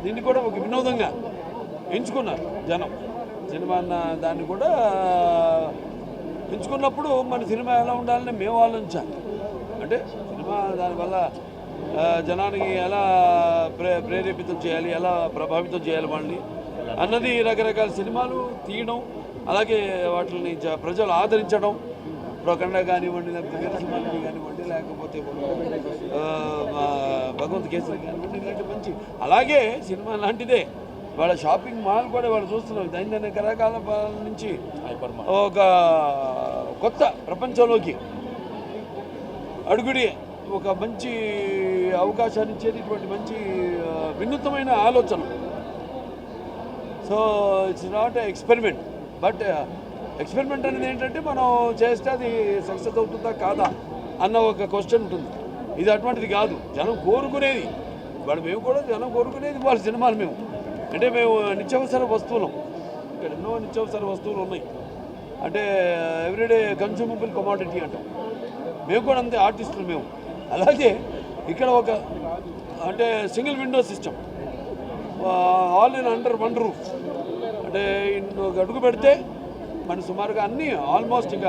దీన్ని కూడా ఒక వినోదంగా ఎంచుకున్నారు జనం. సినిమా అన్న దాన్ని కూడా ఎంచుకున్నప్పుడు మన సినిమా ఎలా ఉండాలని మేము ఆలోచించాలి. అంటే సినిమా దానివల్ల జనానికి ఎలా ప్రేరేపితం చేయాలి, ఎలా ప్రభావితం చేయాలి వాళ్ళని అన్నది రకరకాల సినిమాలు తీయడం, అలాగే వాటిని ప్రజలు ఆదరించడం. ప్రకండ కానివ్వండి, లేకపోతే వీరసింహారెడ్డి కానివ్వండి, లేకపోతే భగవంత్ కేసరి కానివ్వండి, ఇలాంటి మంచి, అలాగే సినిమా లాంటిదే వాళ్ళ షాపింగ్ మాల్ కూడా వాళ్ళు చూస్తున్నారు. దైనందిన రకాల నుంచి ఒక కొత్త ప్రపంచంలోకి అడుగుడి ఒక మంచి అవకాశాన్ని ఇచ్చేది ఇటువంటి మంచి వినూత్నమైన ఆలోచన. So it's not experiment, but experiment అనేది ఏంటంటే మనం చేస్తే అది సక్సెస్ అవుతుందా కాదా అన్న ఒక క్వశ్చన్ ఉంటుంది. ఇది అటువంటిది కాదు, జనం కోరుకునేది. వాళ్ళు మేము కూడా జనం కోరుకునేది వాళ్ళ సినిమాలు. మేము అంటే మేము నిత్యావసర వస్తువులు, ఇక్కడ ఎన్నో నిత్యావసర వస్తువులు ఉన్నాయి. అంటే ఎవ్రీడే కన్స్యూమబుల్ కమాడిటీ అంటాం. మేము కూడా అంతే ఆర్టిస్టులు మేము. అలాగే ఇక్కడ ఒక అంటే single window system, all in under one roof. అంటే ఒక అడుగు పెడితే మన సుమారుగా అన్నీ ఆల్మోస్ట్ ఇక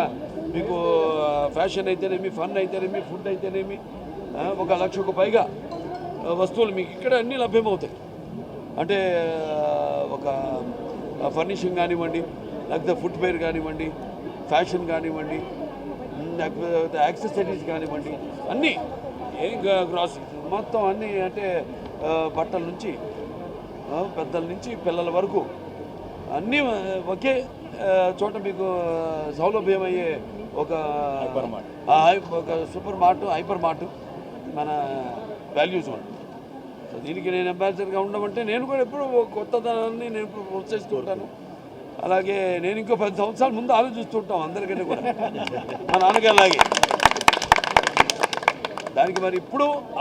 మీకు ఫ్యాషన్ అయితేనేమి, ఫన్ అయితేనేమి, ఫుడ్ అయితేనేమి 1,00,000కు పైగా వస్తువులు మీకు ఇక్కడ అన్నీ లభ్యమవుతాయి. అంటే ఒక ఫర్నిషింగ్ కానివ్వండి, లేకపోతే ఫుట్వేర్ కానివ్వండి, ఫ్యాషన్ కానివ్వండి, లేకపోతే యాక్సెసరీస్ కానివ్వండి, అన్నీ గ్రాసరీస్ మొత్తం అన్నీ. అంటే బట్టల నుంచి పెద్దల నుంచి పిల్లల వరకు అన్నీ ఒకే చోట మీకు సౌలభ్యమయ్యే ఒక సూపర్ మార్ట్, హైపర్ మార్ట్ మన వాల్యూస్ వన్. సో దీనికి నేను అంబాసిడర్గా ఉండమంటే నేను కూడా ఎప్పుడు కొత్తదనాన్ని నేను ప్రోత్సహిస్తూ ఉంటాను. అలాగే నేను ఇంకో 10 సంవత్సరాల ముందు ఆలోచిస్తూ ఉంటాం అందరికంటే కూడా, మా నాన్నగారు అలాగే. దానికి మరి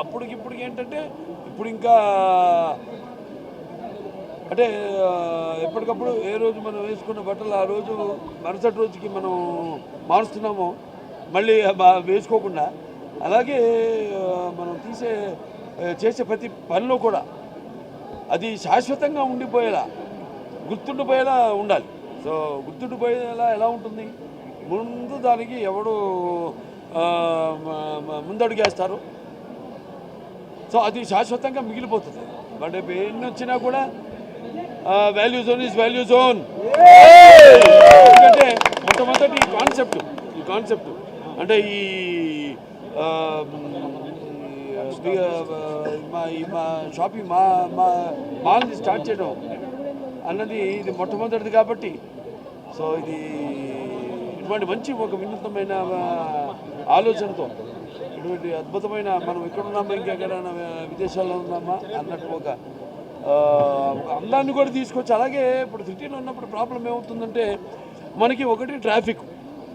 అప్పటికి ఏంటంటే ఇప్పుడు ఇంకా అంటే ఎప్పటికప్పుడు ఏ రోజు మనం వేసుకున్న బట్టలు ఆ రోజు మరుసటి రోజుకి మనం మారుస్తున్నామో మళ్ళీ వేసుకోకుండా, అలాగే మనం చేసే ప్రతి పనిలో కూడా అది శాశ్వతంగా ఉండిపోయేలా, గుర్తుండిపోయేలా ఉండాలి. సో గుర్తుండిపోయేలా ఎలా ఉంటుంది? ముందు దానికి ఎవడు ముందడుగేస్తారు, సో అది శాశ్వతంగా మిగిలిపోతుంది. బట్ ఎన్ని వచ్చినా కూడా value zone is value zone. ఎందుకంటే మొట్టమొదటి ఈ కాన్సెప్ట్ అంటే ఈ మా షాపింగ్ మాల్ని స్టార్ట్ చేయడం అన్నది ఇది మొట్టమొదటిది కాబట్టి, సో ఇది ఇటువంటి మంచి ఒక వినూత్నమైన ఆలోచనతో ఇటువంటి అద్భుతమైన, మనం ఎక్కడున్నామా ఇంకెక్కడైనా విదేశాల్లో ఉన్నామా అన్నట్టు ఒక అందాన్ని కూడా తీసుకొచ్చి, అలాగే ఇప్పుడు సిటీలో ఉన్నప్పుడు ప్రాబ్లం ఏమవుతుందంటే మనకి ఒకటి ట్రాఫిక్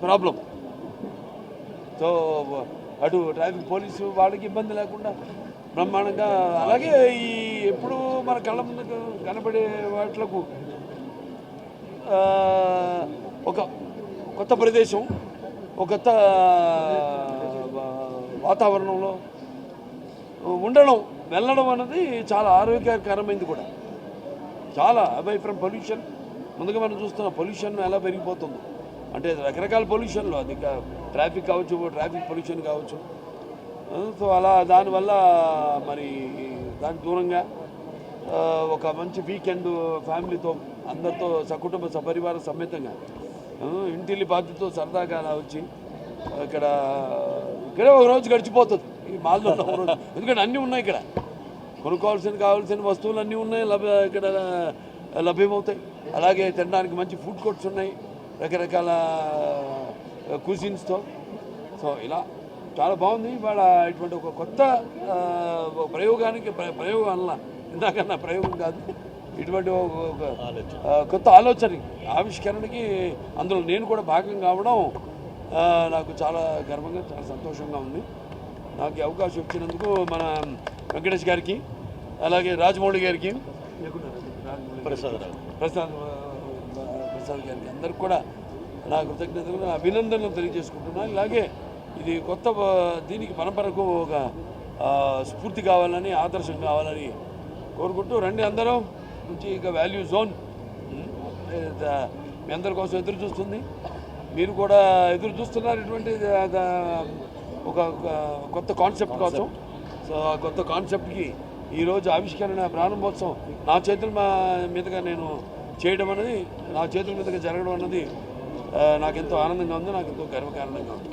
ప్రాబ్లం. సో అటు ట్రాఫిక్ పోలీసు వాళ్ళకి ఇబ్బంది లేకుండా బ్రహ్మాండంగా, అలాగే ఈ ఎప్పుడు మన కళ్ళ ముందు కనబడే వాటిలకు ఒక కొత్త ప్రదేశం, ఒక కొత్త వాతావరణంలో వెళ్ళడం అన్నది చాలా ఆరోగ్యకరమైనది కూడా. చాలా అవై ఫ్రమ్ పొల్యూషన్. ముందుగా మనం చూస్తున్న పొల్యూషన్ ఎలా పెరిగిపోతుందో, అంటే రకరకాల పొల్యూషన్లు, అది ట్రాఫిక్ కావచ్చు, ట్రాఫిక్ పొల్యూషన్ కావచ్చు. సో అలా దానివల్ల మరి దానికి దూరంగా ఒక మంచి వీకెండ్ ఫ్యామిలీతో అందరితో సకుటుంబ సపరివార సమేతంగా ఇంటిల్లి బాధ్యతతో సరదాగా అలా వచ్చి ఇక్కడే ఒక రోజు గడిచిపోతుంది ఈ మాల్లో ఒక రోజు. ఎందుకంటే అన్నీ ఉన్నాయి ఇక్కడ, కావాల్సిన వస్తువులు అన్నీ ఉన్నాయి, ఇక్కడ లభ్యమవుతాయి. అలాగే తినడానికి మంచి ఫుడ్ కోర్ట్స్ ఉన్నాయి రకరకాల కుజిన్స్తో. సో ఇలా చాలా బాగుంది. ఇవాళ ఇటువంటి ఒక కొత్త ప్రయోగం అన్న ఇందాకన్నా ప్రయోగం కాదు, ఇటువంటి ఒక కొత్త ఆవిష్కరణకి అందులో నేను కూడా భాగం కావడం నాకు చాలా గర్వంగా, చాలా సంతోషంగా ఉంది. నాకు ఈ అవకాశం ఇచ్చినందుకు మన వెంకటేష్ గారికి, అలాగే రాజమౌళి గారికి, ప్రసాద్ గారికి, అందరికి కూడా నా కృతజ్ఞతలు, అభినందనలు తెలియజేసుకుంటున్నాను. ఇలాగే ఇది కొత్త దీనికి పరంపరకు ఒక స్ఫూర్తి కావాలని, ఆదర్శం కావాలని కోరుకుంటూ రండి అందరం నుంచి ఇక వాల్యూ జోన్ మీ అందరి కోసం ఎదురు చూస్తుంది. మీరు కూడా ఎదురు చూస్తున్నారు ఇటువంటి ఒక కొత్త కాన్సెప్ట్ కోసం. సో ఆ కొత్త కాన్సెప్ట్కి ఈరోజు ఆవిష్కరణ ప్రారంభోత్సవం నా చేతుల మీదుగా నేను చేయడం అనేది, నా చేతుల మీదుగా జరగడం అన్నది నాకెంతో ఆనందంగా ఉంది, నాకెంతో గర్వకారణంగా ఉంది.